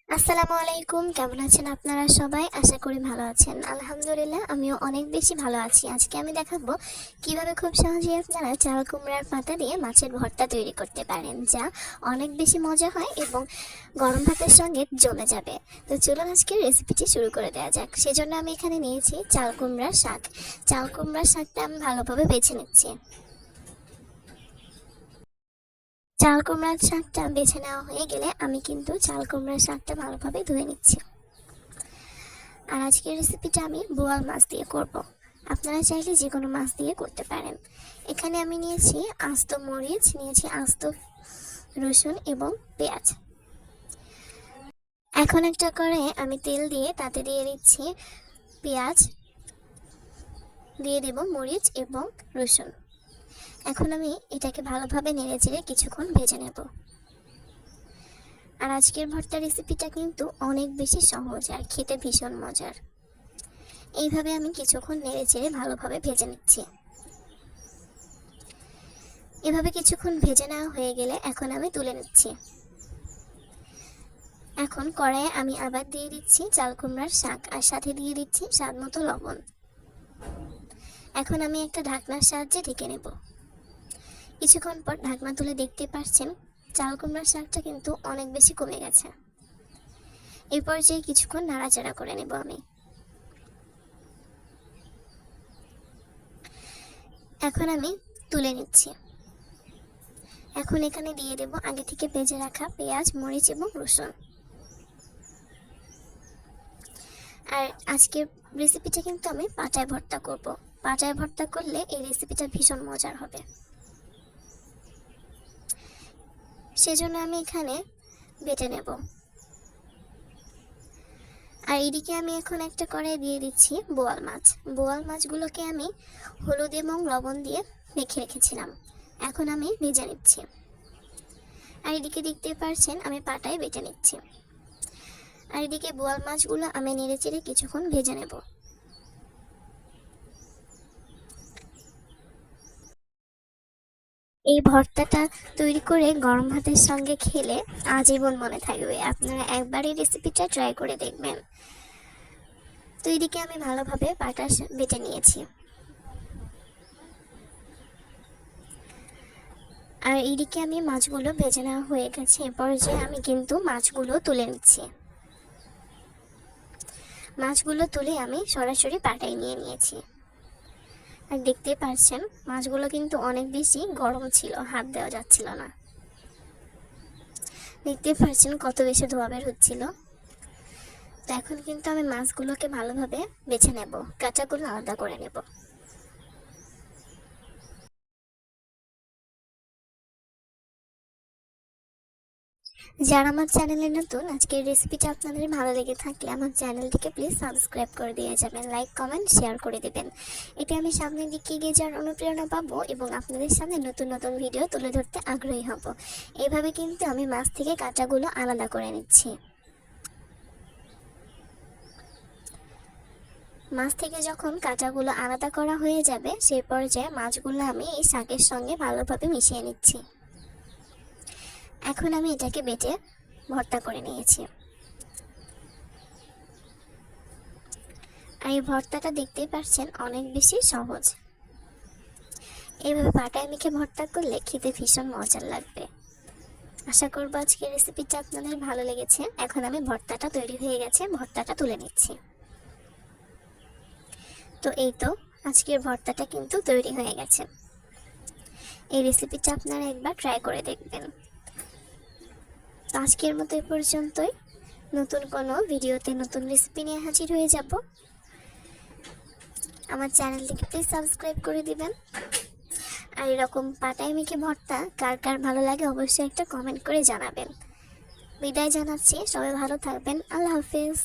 আসসালামু আলাইকুম, কেমন আছেন আপনারা সবাই? আশা করি ভালো আছেন। আলহামদুলিল্লাহ, আমিও অনেক বেশি ভালো আছি। আজকে আমি দেখাবো কিভাবে খুব সহজেই আপনারা চাল কুমড়ার পাতা দিয়ে মাছের ভর্তা তৈরি করতে পারেন, যা অনেক বেশি মজা হয় এবং গরম ভাতের সঙ্গে জমে যাবে। তো চলুন আজকে রেসিপিটি শুরু করে দেওয়া যাক। সেজন্য আমি এখানে নিয়েছি চাল কুমড়ার শাক। চাল কুমড়ার শাকটা আমি ভালোভাবে বেছে নিচ্ছি। চাল কুমড়ার শাকটা বেছে নেওয়া হয়ে গেলে আমি কিন্তু চাল কুমড়ার শাকটা ভালোভাবে ধুয়ে নিচ্ছি। আর আজকের রেসিপিটা আমি বোয়াল মাছ দিয়ে করব। আপনারা চাইলে যে কোনো মাছ দিয়ে করতে পারেন। এখানে আমি নিয়েছি আস্ত মরিচ, নিয়েছি আস্ত রসুন এবং পেঁয়াজ। এখন একটা করে আমি তেল দিয়ে তাতে দিয়ে দিচ্ছি পেঁয়াজ, দিয়ে দেব মরিচ এবং রসুন। এখন আমি এটাকে ভালোভাবে নেড়েচেড়ে কিছুক্ষণ ভেজে নেব। আর আজকের ভর্তা রেসিপিটা কিন্তু অনেক বেশি সহজ আর খেতে ভীষণ মজার। এইভাবে আমি কিছুক্ষণ নেড়েচেড়ে ভালোভাবে ভেজে নিচ্ছি। এভাবে কিছুক্ষণ ভেজে নেওয়া হয়ে গেলে এখন আমি তুলে নিচ্ছি। এখন কড়াইয়ে আমি আবার দিয়ে দিচ্ছি চাল কুমড়ার শাক আর সাথে দিয়ে দিচ্ছি স্বাদ মতো লবণ। এখন আমি একটা ঢাকনার সাহায্যে ঢেকে নেব। কিছুক্ষণ পর ঢাকনা তুলে দেখতে পাচ্ছেন চাল কুমড়ার শাকটা কিন্তু অনেক বেশি কমে গেছে। এই পর্যায়ে কিছুক্ষণ নাড়াচাড়া করে নেব আমি। এখন আমি তুলে নিচ্ছি। এখন এখানে দিয়ে দেব আগে থেকে ভেজে রাখা পেঁয়াজ, মরিচ এবং রসুন। আর আজকের রেসিপিটা কিন্তু আমি পাটায় ভর্তা করব। পাটায় ভর্তা করলে এই রেসিপিটা ভীষণ মজার হবে। সেজন্য আমি এখানে বেটে নেব। আর এদিকে আমি এখন একটা কড়াই দিয়ে দিচ্ছি বোয়াল মাছ। বোয়াল মাছগুলোকে আমি হলুদ এবং লবণ দিয়ে মেখে রেখেছিলাম। এখন আমি ভেজে নিচ্ছি। আর এদিকে দেখতে পাচ্ছেন আমি পাটায় বেটে নিচ্ছি। আর এদিকে বোয়াল মাছগুলো আমি নেড়েচেড়ে কিছুক্ষণ ভেজে নেব। এই ভর্তাটা তৈরি করে গরম ভাতের সঙ্গে খেলে আজীবন মনে থাকবে। আপনারা একবার এই রেসিপিটা ট্রাই করে দেখবেন। তো এদিকে আমি ভালোভাবে পাটা বেটে নিয়েছি। আর এইদিকে আমি মাছগুলো ভেজে নেওয়া হয়ে গেছে। এরপর যে আমি কিন্তু মাছগুলো তুলে নিচ্ছি। মাছগুলো তুলে আমি সরাসরি পাটায় নিয়ে নিয়েছি। আর দেখতে পাচ্ছেন মাছগুলো কিন্তু অনেক বেশি গরম ছিল, হাত দেওয়া যাচ্ছিল না। দেখতে পাচ্ছেন কত বেশি ধোয়া বের হচ্ছিল। তো এখন কিন্তু আমি মাছগুলোকে ভালোভাবে বেছে নেব, কাঁটাগুলো আলাদা করে নেব। যারা আমার চ্যানেলে নতুন, আজকের রেসিপিটা আপনাদের ভালো লেগে থাকলে আমার চ্যানেলটিকে প্লিজ সাবস্ক্রাইব করে দিয়ে যাবেন, লাইক কমেন্ট শেয়ার করে দেবেন। এতে আমি সামনের দিকে এগিয়ে যাওয়ার অনুপ্রেরণা পাবো এবং আপনাদের সামনে নতুন নতুন ভিডিও তুলে ধরতে আগ্রহী হব। এইভাবে কিন্তু আমি মাছ থেকে কাঁটাগুলো আলাদা করে নিচ্ছি। মাছ থেকে যখন কাঁটাগুলো আলাদা করা হয়ে যাবে সেই পর্যায়ে মাছগুলো আমি এই শাকের সঙ্গে ভালোভাবে মিশিয়ে নিচ্ছি। এখন আমি এটাকে বেটে ভর্তা করে নিয়েছি। আর এই ভর্তাটা দেখতেই পাচ্ছেন অনেক বেশি সহজ। এইভাবে পাটায় মেখে ভর্তা করলে খেতে ভীষণ মজার লাগবে। আশা করবো আজকের রেসিপিটা আপনাদের ভালো লেগেছে। এখন আমি ভর্তাটা তৈরি হয়ে গেছে, ভর্তাটা তুলে নিচ্ছি। তো এই তো আজকের ভর্তাটা কিন্তু তৈরি হয়ে গেছে। এই রেসিপিটা আপনারা একবার ট্রাই করে দেখবেন। তো আজকের মতো এই পর্যন্তই। নতুন কোনো ভিডিওতে নতুন রেসিপি নিয়ে হাজির হয়ে যাব। আমার চ্যানেলটিকে প্লিজ সাবস্ক্রাইব করে দিবেন। আর এরকম পাটায় মেখে ভর্তা কার কার ভালো লাগে অবশ্যই একটা কমেন্ট করে জানাবেন। বিদায় জানাচ্ছি, সবাই ভালো থাকবেন। আল্লাহ হাফেজ।